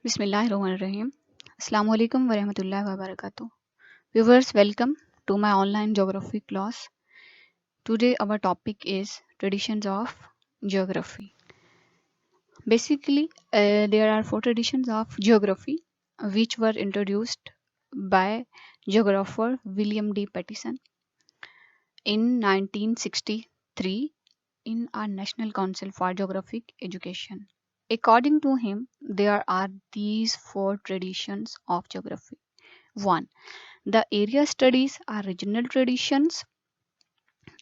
Bismillahirrahmanirrahim. Assalamu alaikum wa rahmatullahi wa barakatuh. Viewers, welcome to my online geography class. Today our topic is traditions of geography. Basically, there are four traditions of geography which were introduced by geographer William D. Pattison in 1963 in our National Council for Geographic Education. According to him, there are these four traditions of geography. 1. The area studies are regional traditions,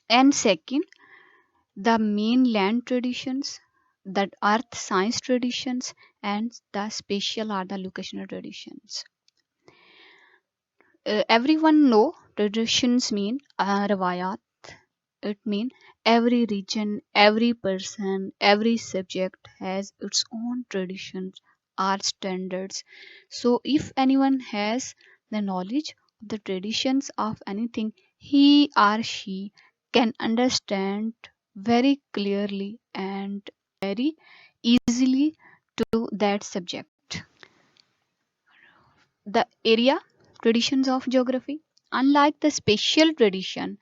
and second, the mainland traditions, the earth science traditions, and the spatial are the locational traditions. Everyone know traditions mean rawayat. It means every region, every person, every subject has its own traditions or standards. So, if anyone has the knowledge of the traditions of anything, he or she can understand very clearly and very easily to that subject. The area traditions of geography, unlike the spatial tradition,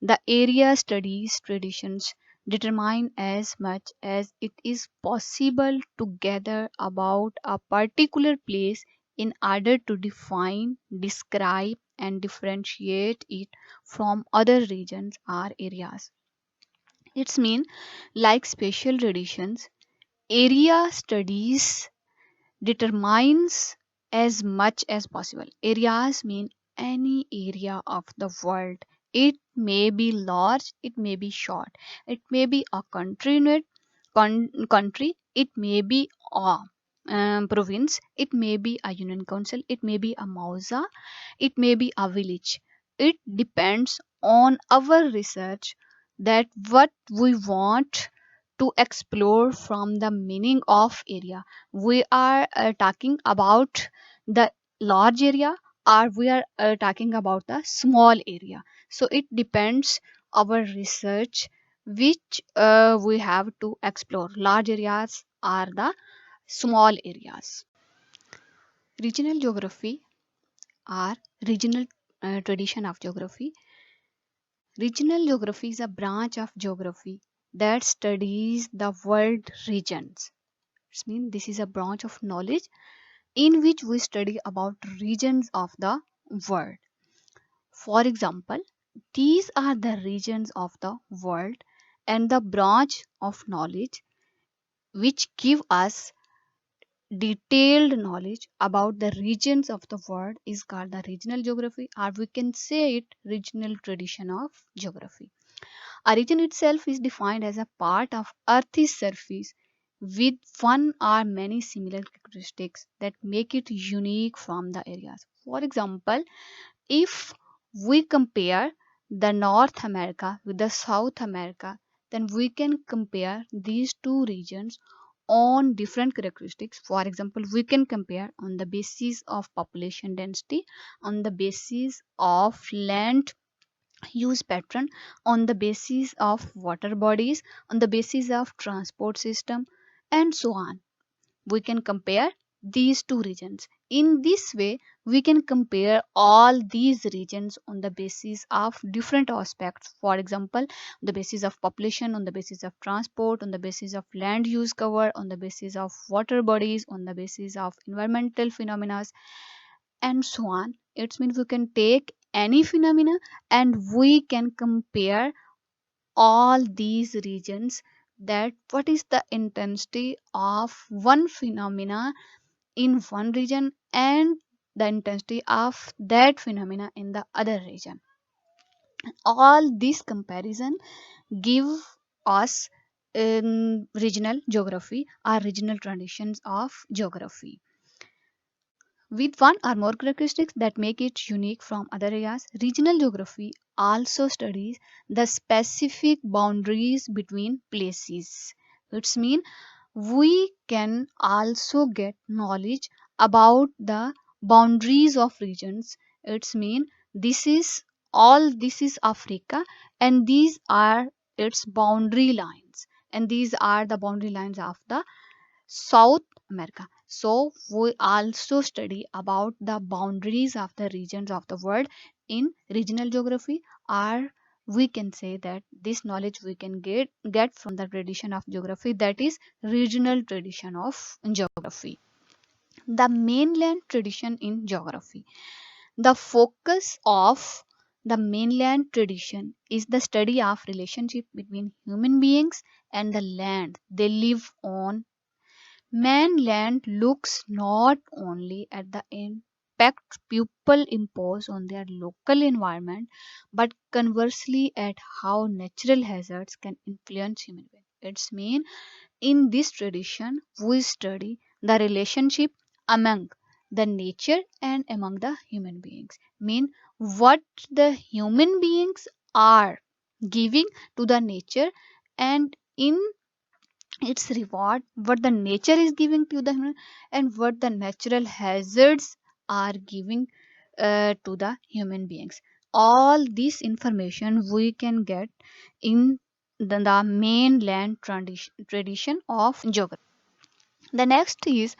the area studies traditions determine as much as it is possible to gather about a particular place in order to define, describe, and differentiate it from other regions or areas. It's mean like spatial traditions, area studies determines as much as possible. Areas mean any area of the world. It may be large, it may be short, it may be a country unit, country, it may be a province, it may be a union council, it may be a mausa, it may be a village. It depends on our research that what we want to explore from the meaning of area. We are talking about the large area, or we are talking about the small area. So it depends our research which we have to explore, large areas or the small areas. Regional geography or regional tradition of geography. Regional geography is a branch of geography that studies the world regions. It means this is a branch of knowledge in which we study about regions of the world. For example, these are the regions of the world, and the branch of knowledge which give us detailed knowledge about the regions of the world is called the regional geography, or we can say it regional tradition of geography. A region itself is defined as a part of Earth's surface with one or many similar characteristics that make it unique from the areas. For example, if we compare the North America with the South America, then we can compare these two regions on different characteristics. For example, we can compare on the basis of population density, on the basis of land use pattern, on the basis of water bodies, on the basis of transport system, and so on. We can compare these two regions. In this way, we can compare all these regions on the basis of different aspects. For example, the basis of population, on the basis of transport, on the basis of land use cover, on the basis of water bodies, on the basis of environmental phenomena, and so on. It means we can take any phenomena and we can compare all these regions, that what is the intensity of one phenomena in one region and the intensity of that phenomena in the other region. All this comparison give us regional geography or regional traditions of geography with one or more characteristics that make it unique from other areas. Regional geography also studies the specific boundaries between places. It's mean we can also get knowledge about the boundaries of regions. It's mean this is Africa, and these are its boundary lines, and these are the boundary lines of the South America. So we also study about the boundaries of the regions of the world in regional geography, or we can say that this knowledge we can get from the tradition of geography, that is regional tradition of geography. The mainland tradition in geography. The focus of the mainland tradition is the study of relationship between human beings and the land they live on. Mainland looks not only at the impact people impose on their local environment, but conversely at how natural hazards can influence human beings. It's mean in this tradition we study the relationship among the nature and among the human beings. Mean what the human beings are giving to the nature, and in its reward what the nature is giving to the human, and what the natural hazards are giving to the human beings. All this information we can get in the mainland tradition of geography. The next is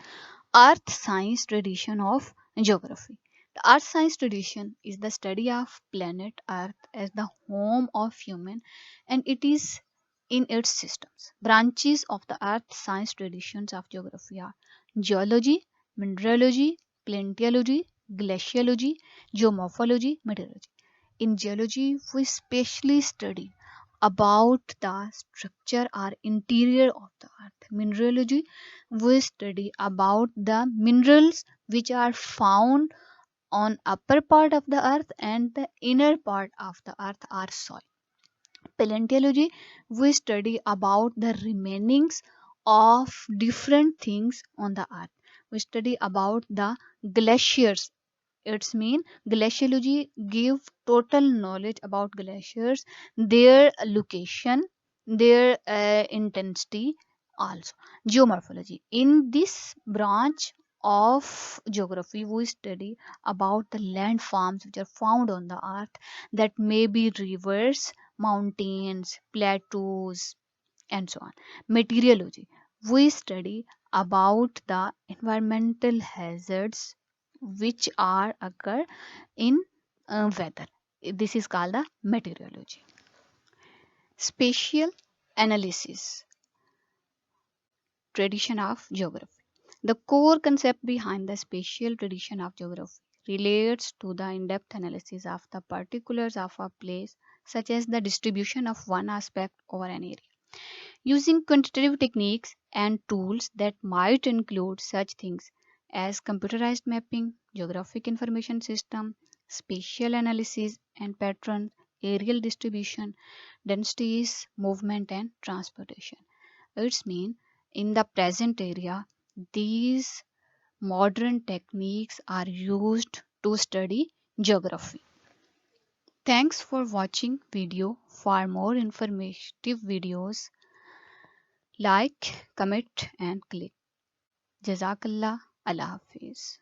earth science tradition of geography. The earth science tradition is the study of planet earth as the home of human, and it is in its systems. Branches of the earth science traditions of geography are geology, mineralogy, paleontology, glaciology, geomorphology, meteorology. In geology, we specially study about the structure or interior of the earth. Mineralogy, we study about the minerals which are found on upper part of the earth and the inner part of the earth or soil. Paleontology, we study about the remainings of different things on the earth. We study about the glaciers. It's mean glaciology give total knowledge about glaciers, their location, their intensity. Also geomorphology, in this branch of geography we study about the landforms which are found on the earth, that may be rivers, mountains, plateaus, and so on. Meteorology, we study about the environmental hazards which are occur in weather. This is called the meteorology. Spatial analysis tradition of geography. The core concept behind the spatial tradition of geography relates to the in-depth analysis of the particulars of a place, such as the distribution of one aspect over an area, using quantitative techniques and tools that might include such things as computerized mapping, geographic information system, spatial analysis and pattern, aerial distribution, densities, movement and transportation. It's mean in the present area, these modern techniques are used to study geography. Thanks for watching video. For more informative videos, like, comment and click. Jazakallah. Allah Hafiz.